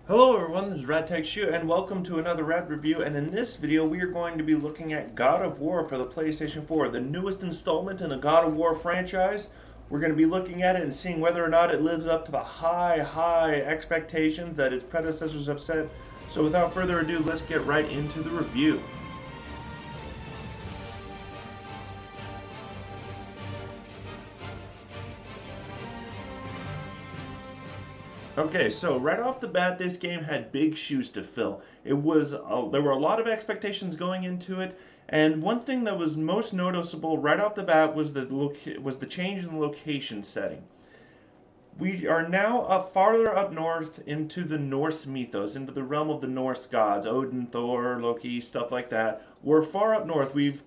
Hello everyone, this is RadTechShoe and welcome to another Rad review, and in this video we are going to be looking at God of War for the PlayStation 4, the newest installment in the God of War franchise. We're going to be looking at it and seeing whether or not it lives up to the high expectations that its predecessors have set. So without further ado, let's get right into the review. Okay, so right off the bat, this game had big shoes to fill. There were a lot of expectations going into it, and one thing that was most noticeable right off the bat was the change in the location setting. We are now farther up north into the Norse mythos, into the realm of the Norse gods, Odin, Thor, Loki, stuff like that. We're far up north. We've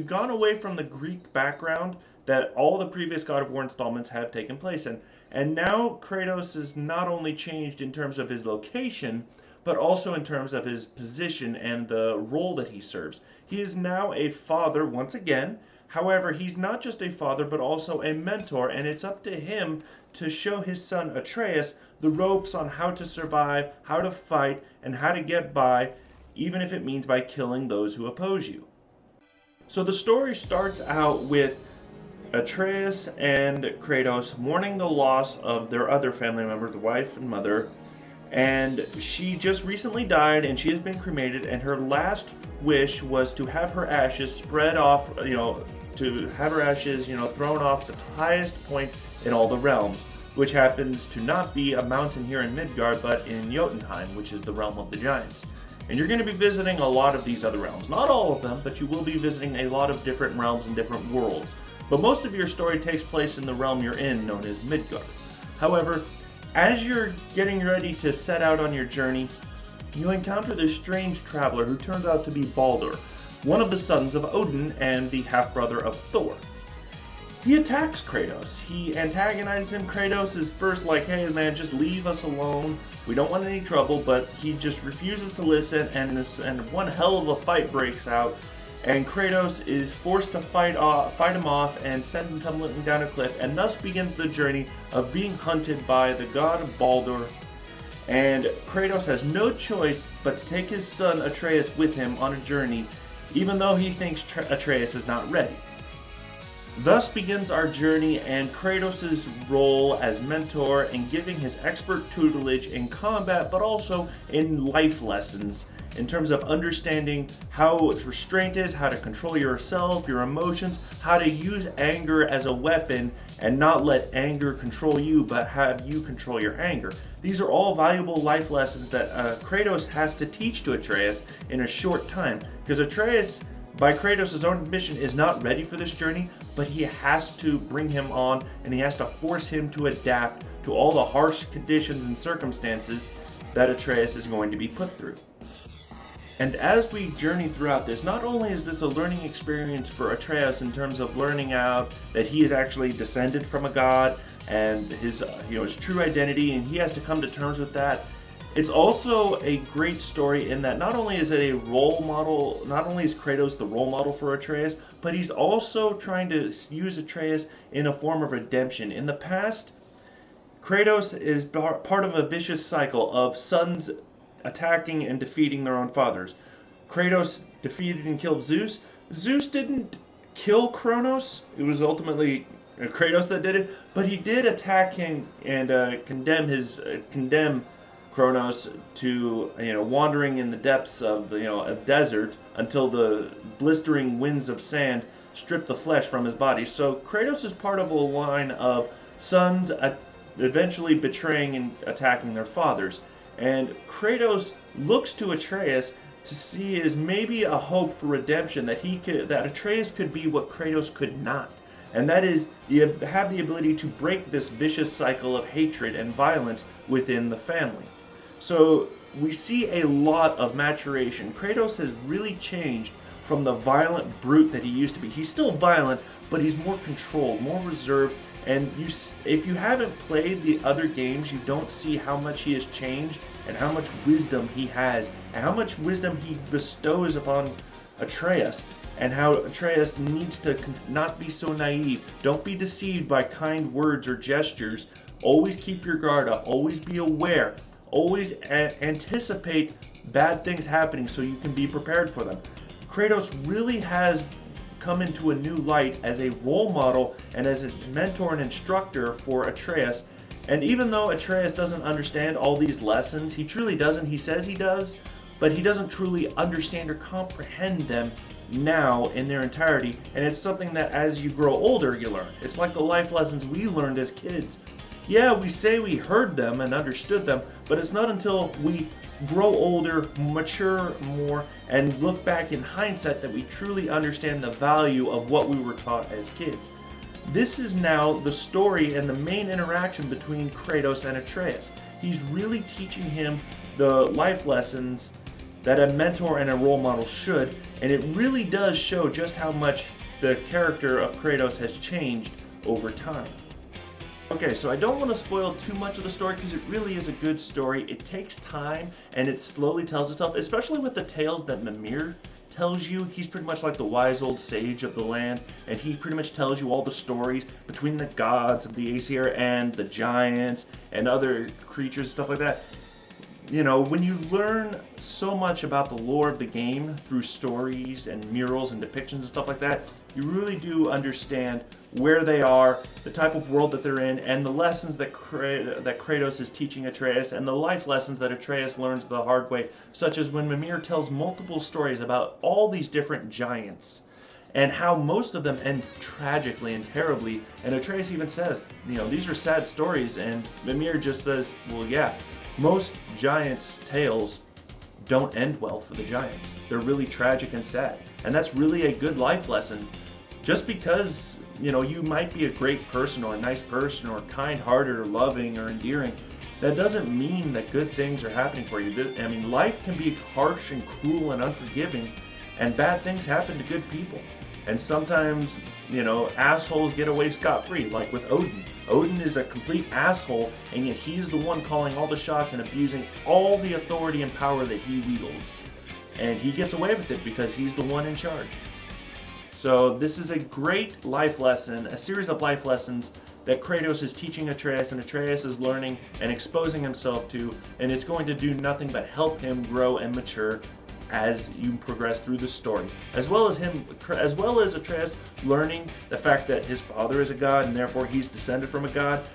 gone away from the Greek background that all the previous God of War installments have taken place in. And now Kratos is not only changed in terms of his location, but also in terms of his position and the role that he serves. He is now a father once again. However, he's not just a father, but also a mentor, and it's up to him to show his son Atreus the ropes on how to survive, how to fight, and how to get by, even if it means by killing those who oppose you. So the story starts out with Atreus and Kratos mourning the loss of their other family member, the wife and mother, and she just recently died and she has been cremated, and her last wish was to have her ashes spread off, to have her ashes, thrown off the highest point in all the realms, which happens to not be a mountain here in Midgard, but in Jotunheim, which is the realm of the giants. And you're going to be visiting a lot of these other realms. Not all of them, but you will be visiting a lot of different realms and different worlds. But most of your story takes place in the realm you're in, known as Midgard. However, as you're getting ready to set out on your journey, you encounter this strange traveler who turns out to be Baldur, one of the sons of Odin and the half-brother of Thor. He attacks Kratos. He antagonizes him. Kratos is first like, hey man, just leave us alone. We don't want any trouble, but he just refuses to listen, and one hell of a fight breaks out. And Kratos is forced to fight him off and send him tumbling down a cliff, and thus begins the journey of being hunted by the god Baldur. And Kratos has no choice but to take his son Atreus with him on a journey, even though he thinks Atreus is not ready. Thus begins our journey and Kratos' role as mentor in giving his expert tutelage in combat, but also in life lessons in terms of understanding how restraint is, how to control yourself, your emotions, how to use anger as a weapon and not let anger control you, but have you control your anger. These are all valuable life lessons that Kratos has to teach to Atreus in a short time, because Atreus, by Kratos' own admission, is not ready for this journey, but he has to bring him on, and he has to force him to adapt to all the harsh conditions and circumstances that Atreus is going to be put through. And as we journey throughout this, not only is this a learning experience for Atreus in terms of learning out that he is actually descended from a god and his true identity, and he has to come to terms with that. It's also a great story in that not only is it a role model, not only is Kratos the role model for Atreus, but he's also trying to use Atreus in a form of redemption. In the past, Kratos is part of a vicious cycle of sons attacking and defeating their own fathers. Kratos defeated and killed Zeus. Zeus didn't kill Kronos. It was ultimately Kratos that did it, but he did attack him and condemn Kronos to wandering in the depths of a desert until the blistering winds of sand stripped the flesh from his body. So Kratos is part of a line of sons eventually betraying and attacking their fathers. And Kratos looks to Atreus to see as maybe a hope for redemption, that Atreus could be what Kratos could not. And that is, you have the ability to break this vicious cycle of hatred and violence within the family. So we see a lot of maturation. Kratos has really changed from the violent brute that he used to be. He's still violent, but he's more controlled, more reserved. And if you haven't played the other games, you don't see how much he has changed and how much wisdom he has and how much wisdom he bestows upon Atreus, and how Atreus needs to not be so naive. Don't be deceived by kind words or gestures. Always keep your guard up. Always be aware. Always anticipate bad things happening so you can be prepared for them. Kratos really has come into a new light as a role model and as a mentor and instructor for Atreus. And even though Atreus doesn't understand all these lessons, he truly doesn't. He says he does, but he doesn't truly understand or comprehend them now in their entirety. And it's something that as you grow older, you learn. It's like the life lessons we learned as kids. Yeah, we say we heard them and understood them, but it's not until we grow older, mature more, and look back in hindsight that we truly understand the value of what we were taught as kids. This is now the story and the main interaction between Kratos and Atreus. He's really teaching him the life lessons that a mentor and a role model should, and it really does show just how much the character of Kratos has changed over time. Okay, so I don't want to spoil too much of the story because it really is a good story. It takes time and it slowly tells itself, especially with the tales that Mimir tells you. He's pretty much like the wise old sage of the land, and he pretty much tells you all the stories between the gods of the Aesir and the giants and other creatures and stuff like that. You know, when you learn so much about the lore of the game through stories and murals and depictions and stuff like that, you really do understand where they are, the type of world that they're in, and the lessons that Kratos is teaching Atreus, and the life lessons that Atreus learns the hard way, such as when Mimir tells multiple stories about all these different giants, and how most of them end tragically and terribly. And Atreus even says, you know, these are sad stories, and Mimir just says, well, yeah, most giants' tales don't end well for the giants. They're really tragic and sad. And that's really a good life lesson. Just because, you know, you might be a great person or a nice person or kind-hearted or loving or endearing, that doesn't mean that good things are happening for you. I mean, life can be harsh and cruel and unforgiving, and bad things happen to good people. And sometimes, you know, assholes get away scot-free, like with Odin. Odin is a complete asshole, and yet he's the one calling all the shots and abusing all the authority and power that he wields. And he gets away with it because he's the one in charge. So this is a great life lesson, a series of life lessons that Kratos is teaching Atreus, and Atreus is learning and exposing himself to, and it's going to do nothing but help him grow and mature as you progress through the story, as well as Atreus learning the fact that his father is a god and therefore he's descended from a god.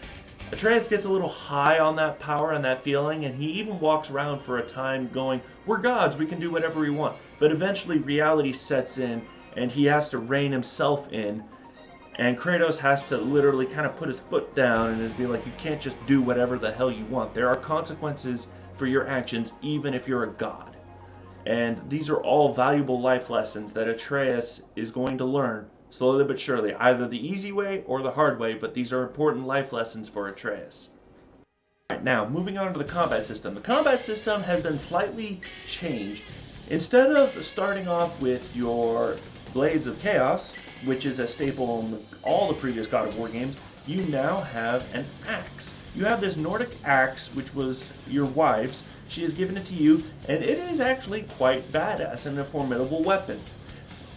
Atreus gets a little high on that power and that feeling, and he even walks around for a time going, we're gods, we can do whatever we want. But eventually reality sets in and he has to rein himself in, and Kratos has to literally kind of put his foot down and just be like, you can't just do whatever the hell you want. There are consequences for your actions even if you're a god. And these are all valuable life lessons that Atreus is going to learn slowly but surely, either the easy way or the hard way, but these are important life lessons for Atreus. Alright, now moving on to the combat system. The combat system has been slightly changed. Instead of starting off with your Blades of Chaos, which is a staple in all the previous God of War games, you now have an axe. You have this Nordic axe, which was your wife's. She has given it to you, and it is actually quite badass and a formidable weapon.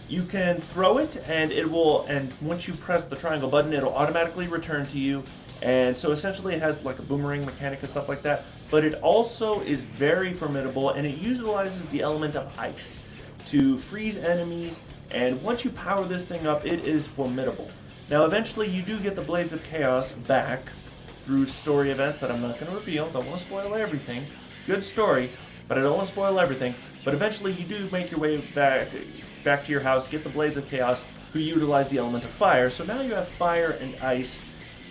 You can throw it, and once you press the triangle button, it'll automatically return to you. And so essentially it has like a boomerang mechanic and stuff like that, but it also is very formidable, and it utilizes the element of ice to freeze enemies, and once you power this thing up, it is formidable. Now eventually you do get the Blades of Chaos back through story events that I'm not going to reveal, don't want to spoil everything. Good story, but I don't want to spoil everything. But eventually you do make your way back to your house, get the Blades of Chaos, who utilize the element of fire. So now you have fire and ice,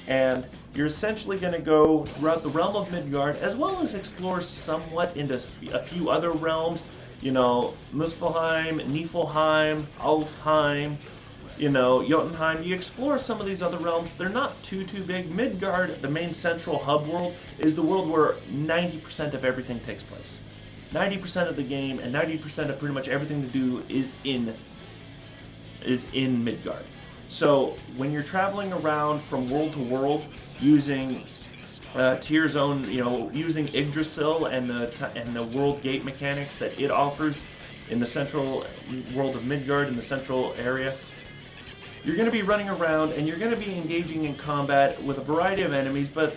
and you're essentially going to go throughout the realm of Midgard, as well as explore somewhat into a few other realms. You know, Muspelheim, Niflheim, Alfheim, you know, Jotunheim. You explore some of these other realms. They're not too big. Midgard, the main central hub world, is the world where 90% of everything takes place. 90% of the game and 90% of pretty much everything to do is in Midgard. So when you're traveling around from world to world using tier zone, you know, using Yggdrasil and the world gate mechanics that it offers in the central world of Midgard, in the central area, you're going to be running around and you're going to be engaging in combat with a variety of enemies, but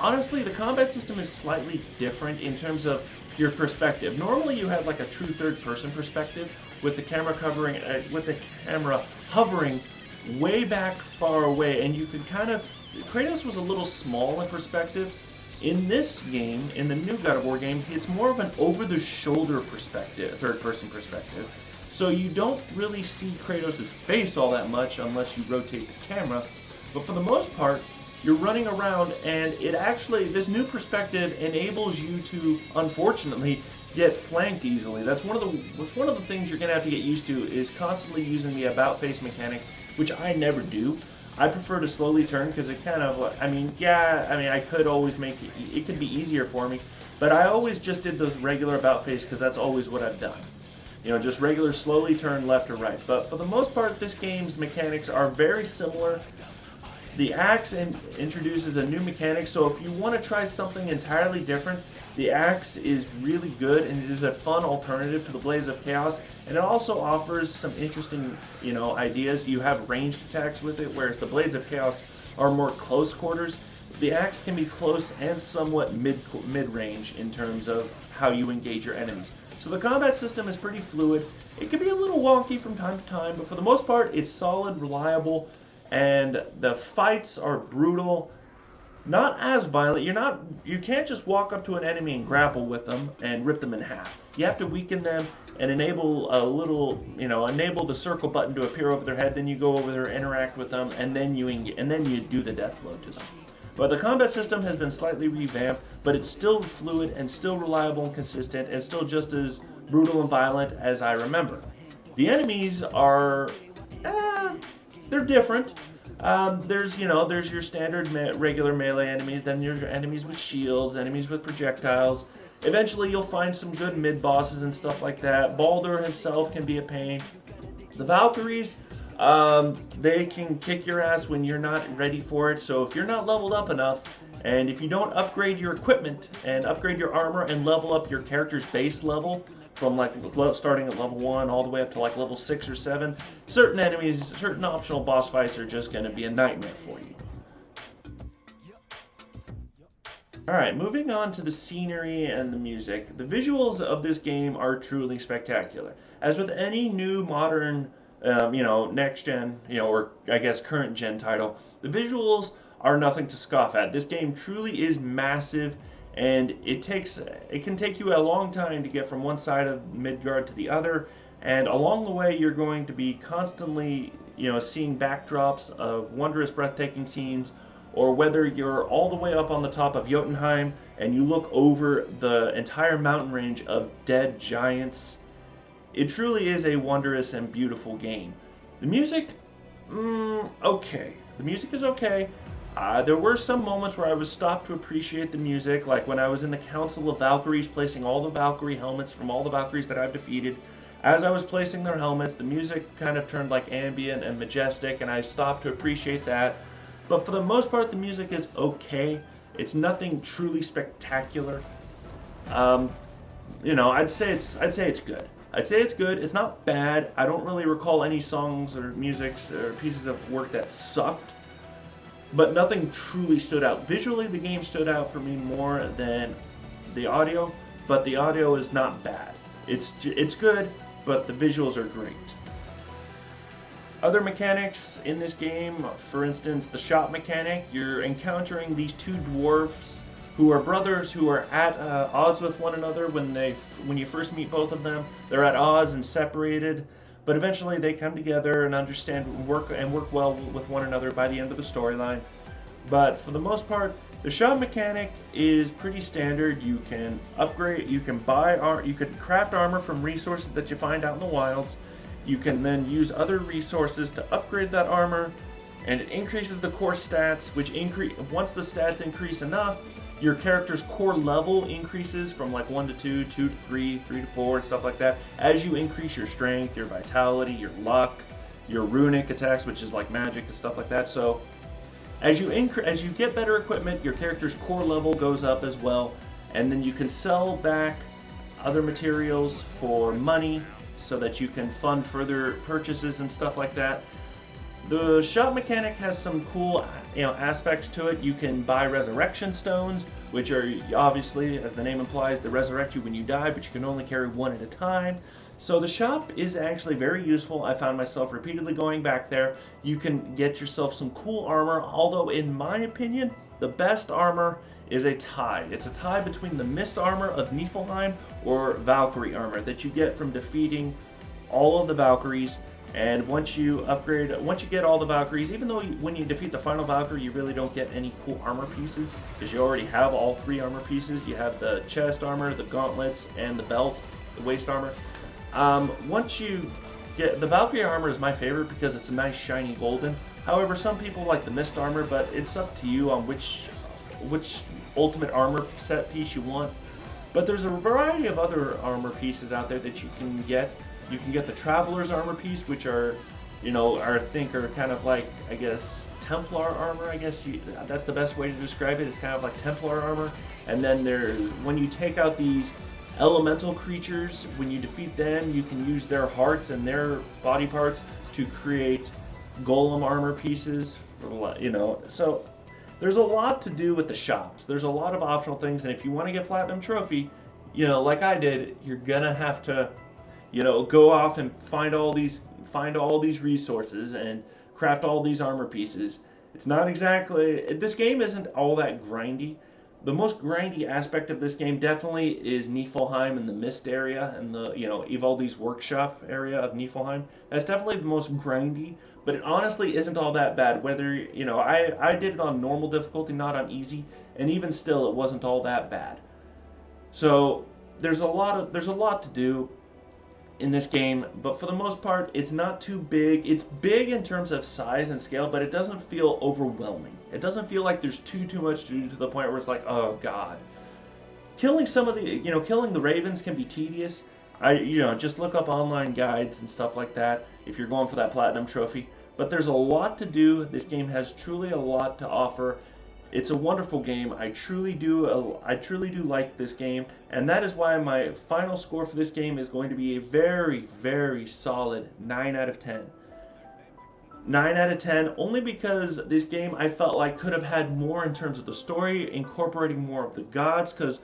honestly, the combat system is slightly different in terms of your perspective. Normally, you have like a true third-person perspective with the camera hovering way back far away, and you could kind of. Kratos was a little small in perspective. In this game, in the new God of War game, it's more of an over-the-shoulder perspective, third-person perspective. So you don't really see Kratos' face all that much unless you rotate the camera. But for the most part, you're running around, and this new perspective enables you to, unfortunately, get flanked easily. That's one of the things you're gonna have to get used to, is constantly using the about face mechanic, which I never do. I prefer to slowly turn because it kind of, I could always make it could be easier for me, but I always just did those regular about face because that's always what I've done. You know, just regular slowly turn left or right. But for the most part, this game's mechanics are very similar. The axe introduces a new mechanic, so if you want to try something entirely different, the axe is really good, and it is a fun alternative to the Blades of Chaos, and it also offers some interesting, ideas. You have ranged attacks with it, whereas the Blades of Chaos are more close quarters. The axe can be close and somewhat mid-range in terms of how you engage your enemies. So the combat system is pretty fluid. It can be a little wonky from time to time, but for the most part, it's solid, reliable, and the fights are brutal. Not as violent. You can't just walk up to an enemy and grapple with them and rip them in half. You have to weaken them and enable the circle button to appear over their head. Then you go over there, interact with them, and then you do the death blow to them. But the combat system has been slightly revamped, but it's still fluid and still reliable and consistent, and still just as brutal and violent as I remember. The enemies are, they're different. There's your standard regular melee enemies, then there's your enemies with shields, enemies with projectiles. Eventually you'll find some good mid-bosses and stuff like that. Baldur himself can be a pain. The Valkyries, they can kick your ass when you're not ready for it, so if you're not leveled up enough, and if you don't upgrade your equipment and upgrade your armor and level up your character's base level, from starting at level 1 all the way up to level 6 or 7, certain enemies, certain optional boss fights are just going to be a nightmare for you. Alright, moving on to the scenery and the music. The visuals of this game are truly spectacular. As with any new modern, next gen, or I guess current gen title, the visuals are nothing to scoff at. This game truly is massive, and it can take you a long time to get from one side of Midgard to the other, and along the way you're going to be constantly seeing backdrops of wondrous, breathtaking scenes, or whether you're all the way up on the top of Jotunheim and you look over the entire mountain range of dead giants. It truly is a wondrous and beautiful game. The music, okay. The music is okay. There were some moments where I was stopped to appreciate the music, like when I was in the Council of Valkyries placing all the Valkyrie helmets from all the Valkyries that I've defeated. As I was placing their helmets, the music kind of turned ambient and majestic, and I stopped to appreciate that. But for the most part, the music is okay. It's nothing truly spectacular. I'd say it's good. I'd say it's good. It's not bad. I don't really recall any songs or musics or pieces of work that sucked. But nothing truly stood out. Visually, the game stood out for me more than the audio, but the audio is not bad. It's good, but the visuals are great. Other mechanics in this game, for instance, the shot mechanic, you're encountering these two dwarfs who are brothers who are at odds with one another when you first meet both of them. They're at odds and separated. But eventually they come together and understand and work well with one another by the end of the storyline. But for the most part, the shot mechanic is pretty standard. You can upgrade, you can craft armor from resources that you find out in the wilds. You can then use other resources to upgrade that armor, and it increases the core stats, which once the stats increase enough, your character's core level increases from 1 to 2, 2 to 3, 3 to 4, and stuff like that. As you increase your strength, your vitality, your luck, your runic attacks, which is like magic and stuff like that. So as you get better equipment, your character's core level goes up as well, and then you can sell back other materials for money so that you can fund further purchases and stuff like that. The shop mechanic has some cool, aspects to it. You can buy resurrection stones, which are obviously, as the name implies, they resurrect you when you die, but you can only carry one at a time. So the shop is actually very useful. I found myself repeatedly going back there. You can get yourself some cool armor, although in my opinion, the best armor is a tie. It's a tie between the Mist armor of Niflheim or Valkyrie armor that you get from defeating all of the Valkyries. And once you get all the Valkyries, even though when you defeat the final Valkyrie, you really don't get any cool armor pieces, because you already have all 3 armor pieces. You have the chest armor, the gauntlets, and the belt, the waist armor. Once you get the Valkyrie armor is my favorite because it's a nice shiny golden. However, some people like the Mist armor, but it's up to you on which ultimate armor set piece you want. But there's a variety of other armor pieces out there that you can get. You can get the Traveler's armor piece, which are, I think are kind of like, I guess, Templar armor. I guess that's the best way to describe it. It's kind of like Templar armor. And then when you take out these elemental creatures, when you defeat them, you can use their hearts and their body parts to create golem armor pieces. So there's a lot to do with the shops. There's a lot of optional things, and if you want to get Platinum Trophy, like I did, you're gonna have to go off and find all these resources and craft all these armor pieces. It's not exactly, this game isn't all that grindy. The most grindy aspect of this game definitely is Niflheim and the Mist area and the, Ivaldi's workshop area of Niflheim. That's definitely the most grindy, but it honestly isn't all that bad. Whether, I did it on normal difficulty, not on easy, and even still it wasn't all that bad. So there's a lot to do in this game, but for the most part, it's not too big. It's big in terms of size and scale, but it doesn't feel overwhelming. It doesn't feel like there's too much to do to the point where it's like, oh god. Killing killing the ravens can be tedious. Just look up online guides and stuff like that if you're going for that platinum trophy. But there's a lot to do. This game has truly a lot to offer. It's a wonderful game. I truly do like this game, and that is why my final score for this game is going to be a very, very solid 9 out of 10. 9 out of 10, only because this game I felt like could have had more in terms of the story, incorporating more of the gods, because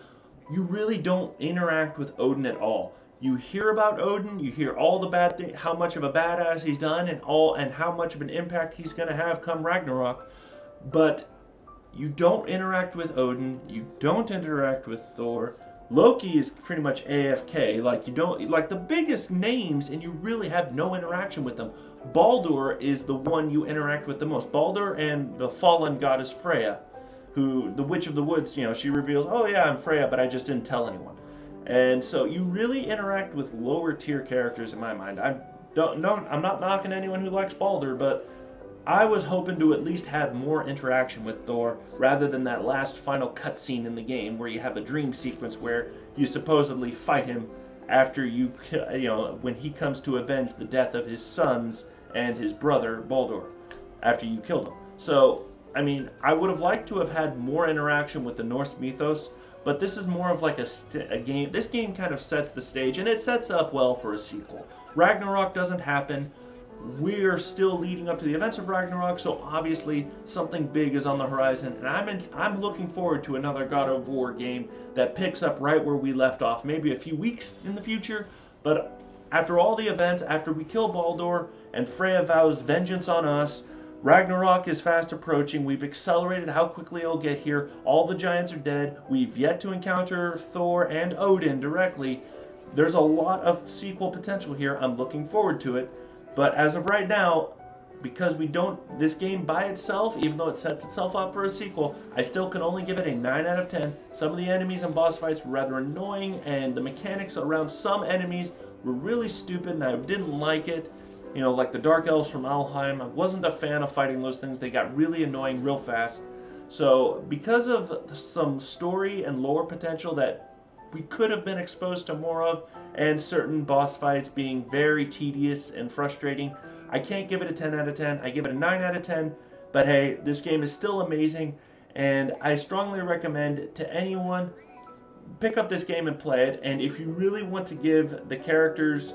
you really don't interact with Odin at all. You hear about Odin, you hear all the bad things, how much of a badass he's done, and how much of an impact he's going to have come Ragnarok, but you don't interact with Odin, you don't interact with Thor. Loki is pretty much AFK, like the biggest names, and you really have no interaction with them. Baldur is the one you interact with the most. Baldur and the fallen goddess Freya, who, the Witch of the Woods, she reveals, oh yeah, I'm Freya, but I just didn't tell anyone. And so you really interact with lower tier characters in my mind. I'm not knocking anyone who likes Baldur, but I was hoping to at least have more interaction with Thor rather than that last final cutscene in the game where you have a dream sequence where you supposedly fight him after when he comes to avenge the death of his sons and his brother Baldur after you killed him. So, I would have liked to have had more interaction with the Norse mythos, but this is more of like a game. This game kind of sets the stage, and it sets up well for a sequel. Ragnarok doesn't happen. We're still leading up to the events of Ragnarok, so obviously something big is on the horizon, and I'm looking forward to another God of War game that picks up right where we left off, maybe a few weeks in the future, but after all the events, after we kill Baldur and Freya vows vengeance on us, Ragnarok is fast approaching. We've accelerated how quickly it'll get here. All the giants are dead. We've yet to encounter Thor and Odin directly. There's a lot of sequel potential here. I'm looking forward to it. But as of right now, because this game by itself, even though it sets itself up for a sequel, I still can only give it a 9 out of 10. Some of the enemies and boss fights were rather annoying, and the mechanics around some enemies were really stupid, and I didn't like it. Like the Dark Elves from Alfheim, I wasn't a fan of fighting those things. They got really annoying real fast. So because of some story and lore potential that we could have been exposed to more of, and certain boss fights being very tedious and frustrating, I can't give it a 10 out of 10. I give it a 9 out of 10. But hey, this game is still amazing, and I strongly recommend to anyone, pick up this game and play it. And if you really want to give the characters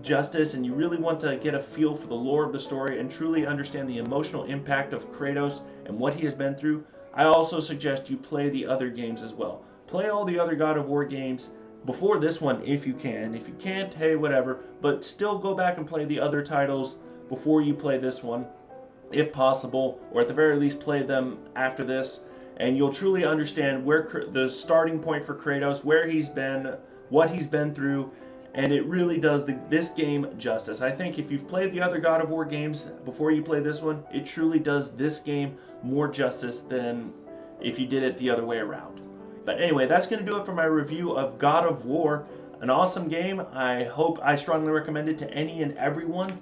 justice and you really want to get a feel for the lore of the story and truly understand the emotional impact of Kratos and what he has been through, I also suggest you play the other games as well. Play all the other God of War games before this one if you can. If you can't, hey, whatever, but still go back and play the other titles before you play this one, if possible, or at the very least play them after this, and you'll truly understand where the starting point for Kratos, where he's been, what he's been through, and it really does this game justice. I think if you've played the other God of War games before you play this one, it truly does this game more justice than if you did it the other way around. But anyway, that's going to do it for my review of God of War. An awesome game. I strongly recommend it to any and everyone.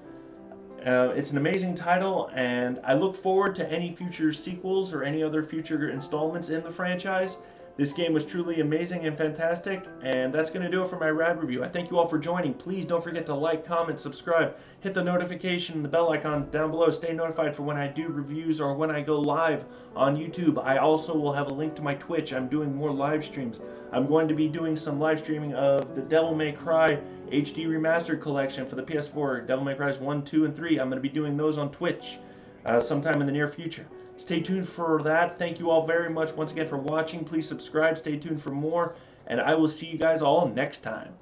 It's an amazing title, and I look forward to any future sequels or any other future installments in the franchise. This game was truly amazing and fantastic, and that's going to do it for my rad review. I thank you all for joining. Please don't forget to like, comment, subscribe, hit the notification, the bell icon down below. Stay notified for when I do reviews or when I go live on YouTube. I also will have a link to my Twitch. I'm doing more live streams. I'm going to be doing some live streaming of the Devil May Cry HD Remastered Collection for the PS4, Devil May Cry 1, 2, and 3. I'm going to be doing those on Twitch sometime in the near future. Stay tuned for that. Thank you all very much once again for watching. Please subscribe, stay tuned for more, and I will see you guys all next time.